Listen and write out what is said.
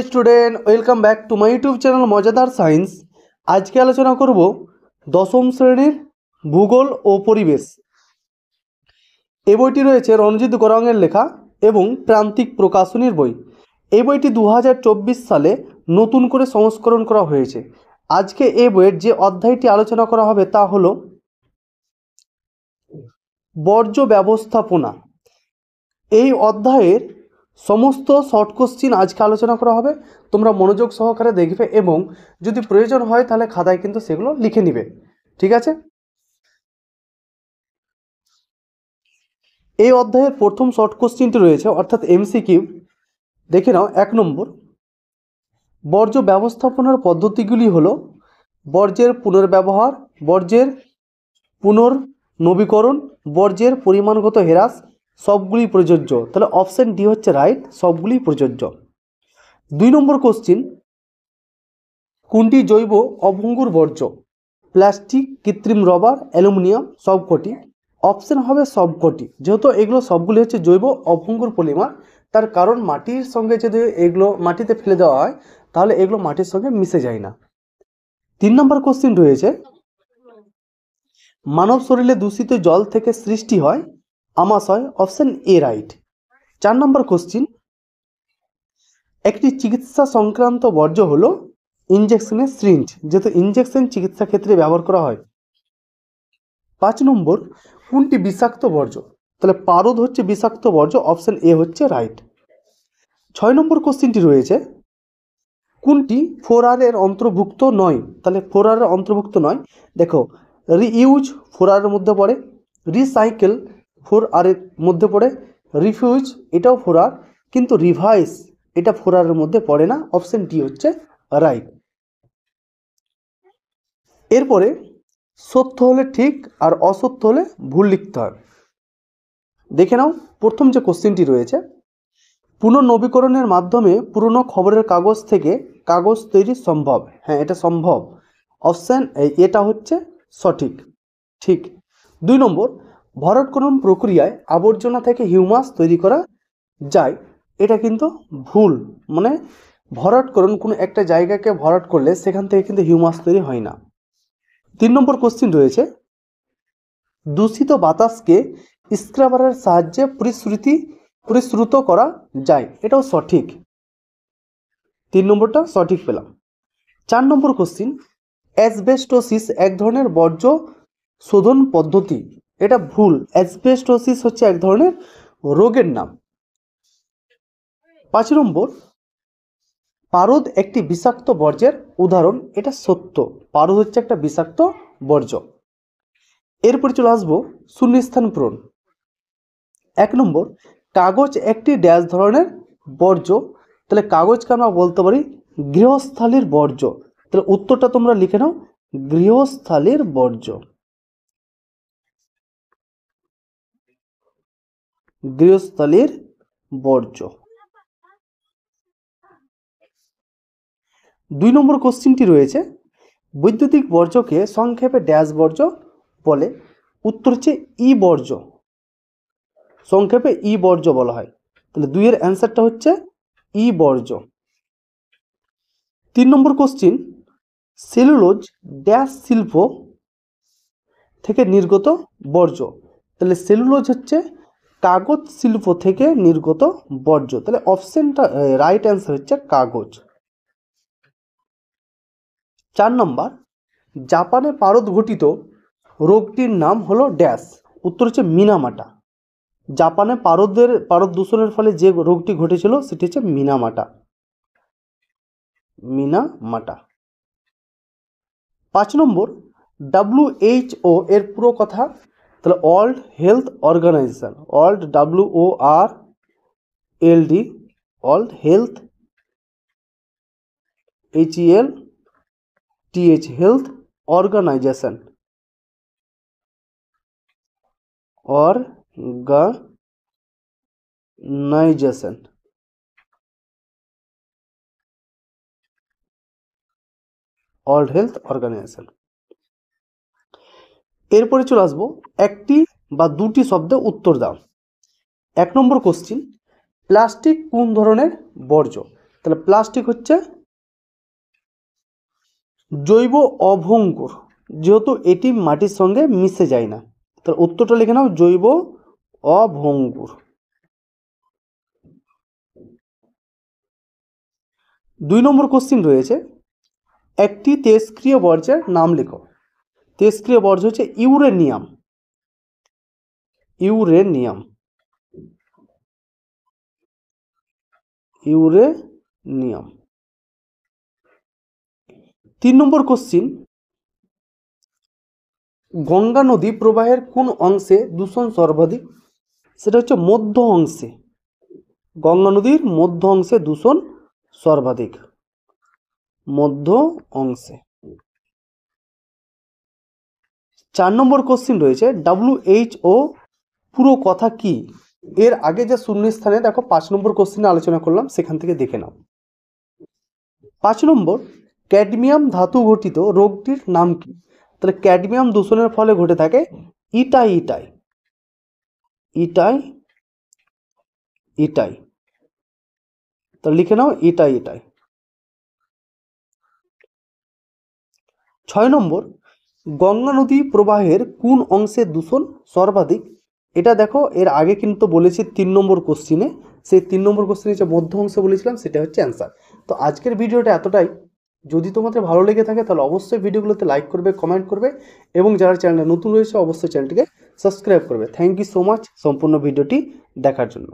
Hello student, welcome back to my YouTube channel Majadar science. आज के आलोचना करब दशम श्रेणीर भूगोल और परिवेश। এই বইটি রয়েছে রণজিৎ গড়াঙের লেখা এবং প্রান্তিক প্রকাশনীর বই। এই বইটি 2024 সালে নতুন করে সংস্করণ করা হয়েছে। আজকে এই বইয়ের যে অধ্যায়টি আলোচনা করা হবে তা হলো বর্জ্য ব্যবস্থাপনা। এই অধ্যায়ের সমস্ত শর্ট কোশ্চিন আজকে আলোচনা করা হবে। তোমরা মনোযোগ সহকারে দেখবে এবং যদি প্রয়োজন হয় তাহলে খাতায় কিন্তু সেগুলো লিখে নিবে, ঠিক আছে। এই অধ্যায়ের প্রথম শর্ট কোশ্চিনটি রয়েছে অর্থাৎ এমসিকিউ। দেখে নাও। 1 নম্বর, বর্জ্য ব্যবস্থাপনার পদ্ধতিগুলি হলো বর্জ্যের পুনর্ব্যবহার, বর্জ্যের পুনর্নবীকরণ, বর্জ্যের পরিমাণগত হ্রাস, সবগুলি প্রযোজ্য। তাহলে অপশন ডি হচ্ছে রাইট, সবগুলি প্রযোজ্য। 2 নম্বর কোশ্চিন, কোনটি জৈব অভঙ্গুর বর্জ্য? প্লাস্টিক, কৃত্রিম রবার, অ্যালুমিনিয়াম, সবকটি। অপশন হবে সবকটি, যেহেতু এগুলো সবগুলি হচ্ছে জৈব অভঙ্গুর পলিমার। তার কারণ মাটির সঙ্গে যদি এগুলো মাটিতে ফেলে দেওয়া হয় তাহলে এগুলো মাটির সঙ্গে মিশে যায় না। 3 নম্বর কোশ্চিন রয়েছে, মানব শরীরে দূষিত জল থেকে সৃষ্টি হয় আমাশয়। Option A right. 4 নম্বর কোশ্চিন, একটি চিকিৎসা সংক্রান্ত বর্জ্য হলো ইনজেকশনের সিরিঞ্জ, যেহেতু ইনজেকশন চিকিৎসা ক্ষেত্রে ব্যবহার করা হয়। 5 নম্বর, কোনটি বিষাক্ত বর্জ্য? তাহলে পারদ হচ্ছে বিষাক্ত বর্জ্য, অপশন এ হচ্ছে রাইট। 6 নম্বর কোশ্চিনটি রয়েছে, কোনটি 4R এর অন্তর্ভুক্ত নয়? তাহলে 4R এর অন্তর্ভুক্ত নয়। দেখো, রিইউজ 4R এর মধ্যে পড়ে, রিসাইকেল 4R এর মধ্যে পড়ে, রিফিউজ এটাও 4R, কিন্তু রিভাইস এটা 4R এর মধ্যে পড়ে না। অপশন ডি হচ্ছে রাইট। এরপরে সত্য হলে ঠিক আর অসত্য হলে ভুল লিখতে হবে। দেখে নাও। প্রথম যে কোশ্চেনটি রয়েছে, পুনর্নবীকরণের মাধ্যমে পুরনো খবরের কাগজ থেকে কাগজ তৈরি সম্ভব। হ্যাঁ, এটা সম্ভব। অপশন এটা হচ্ছে সঠিক, ঠিক। 2 নম্বর, ভরটকরণ প্রক্রিয়ায় আবর্জনা থেকে হিউমাস তৈরি করা যায়। এটা কিন্তু ভুল। মানে ভরাটকরণ কোনো একটা জায়গাকে ভরাট করলে সেখান থেকে কিন্তু হিউমাস তৈরি হয় না। 3 নম্বর কোশ্চেন রয়েছে, দূষিত বাতাসকে স্ক্রাবারের সাহায্যে পরিশ্রুত করা যায়। এটাও সঠিক। 3 নম্বরটা সঠিক পেলাম। 4 নম্বর কোশ্চেন, অ্যাসবেস্টোসিস এক ধরনের বর্জ্য শোধন পদ্ধতি। এটা ভুল। অ্যাসবেস্টোসিস হচ্ছে এক ধরনের রোগের নাম। 5 নম্বর, পারদ একটি বিষাক্ত বর্জ্যের উদাহরণ। এটা সত্য, পারদ হচ্ছে একটা বিষাক্ত বর্জ্য। এরপরে চলে আসবো শূন্যস্থান পূরণ। 1 নম্বর, কাগজ একটি ড্যাশ ধরনের বর্জ্য। তাহলে কাগজকে আমরা বলতে পারি গৃহস্থালির বর্জ্য। তাহলে উত্তরটা তোমরা লিখে নাও, গৃহস্থালির বর্জ্য। গৃহস্থালির বর্জ্য। 2 নম্বর কোশ্চিনটি রয়েছে, বৈদ্যুতিক বর্জ্যকে সংক্ষেপে ড্যাশ বর্জ্য বলে। উত্তর হচ্ছে ই বর্জ্য, সংক্ষেপে ই বর্জ্য বলা হয়। তাহলে 2 এর অ্যান্সারটা হচ্ছে ই বর্জ্য। 3 নম্বর কোশ্চিন, সেলুলোজ ড্যাশ শিল্প থেকে নির্গত বর্জ্য। তাহলে সেলুলোজ হচ্ছে কাগজ শিল্প থেকে নির্গত বর্জ্য। তাহলে অপশনটা রাইট অ্যান্সার হচ্ছে কাগজ। 4 নম্বর, জাপানে পারদ ঘটিত রোগটির নাম হলো ড্যাশ। উত্তর হচ্ছে মিনামাটা। জাপানে পারদ দূষণের ফলে যে রোগটি ঘটেছিল সেটি হচ্ছে মিনামাটা। 5 নম্বর, WHO এর পুরো কথা। তাহলে World Health Organization, World WORLD, World Health HELTH Health Organization, World Health Organization. এরপরে চলে আসবো একটি বা দুটি শব্দে উত্তর দাও। 1 নম্বর কোশ্চিন, প্লাস্টিক কোন ধরনের বর্জ্য? তাহলে প্লাস্টিক হচ্ছে জৈব অভঙ্গুর, যেহেতু এটি মাটির সঙ্গে মিশে যায় না। তাহলে উত্তরটা লিখে নাও, জৈব অভঙ্গুর। 2 নম্বর কোশ্চিন রয়েছে, একটি তেজস্ক্রিয় বর্জ্যের নাম লেখো। তেজস্ক্রিয় বর্জ্য হচ্ছে ইউরেনিয়াম। Uranium, uranium. 3 নম্বর কোশ্চিন, গঙ্গা নদী প্রবাহের কোন অংশে দূষণ সর্বাধিক? সেটা হচ্ছে মধ্য অংশে। গঙ্গা নদীর মধ্য অংশে দূষণ সর্বাধিক, মধ্য অংশে। 4 নম্বর কোশ্চিন রয়েছে, WHO পুরো কথা কি? এর আগে যে শূন্যস্থানে দেখো 5 নম্বর কোশ্চিনে আলোচনা করলাম, সেখান থেকে দেখে নাও। 5 নম্বর, ক্যাডমিয়াম ধাতু ঘটিত রোগটির নাম কি? তাহলে ক্যাডমিয়াম দূষণের ফলে ঘটে থাকে ইটাই ইটাই, ইটাই ইটাই। তো লিখে নাও, ইটাই ইটাই। 6 নম্বর, গঙ্গা নদী প্রবাহের কোন অংশে দূষণ সর্বাধিক? এটা দেখো, এর আগে কিন্তু বলেছি 3 নম্বর কোশ্চিনে, সেই 3 নম্বর কোশ্চিনে যে মধ্য অংশে বলেছিলাম সেটা হচ্ছে অ্যান্সার। তো আজকের ভিডিওটা এতটাই। যদি তোমাদের ভালো লেগে থাকে তাহলে অবশ্যই ভিডিওগুলোতে লাইক করবে, কমেন্ট করবে, এবং যারা চ্যানেলে নতুন রয়েছে অবশ্যই চ্যানেলটিকে সাবস্ক্রাইব করবে। থ্যাংক ইউ সো মাচ সম্পূর্ণ ভিডিওটি দেখার জন্য।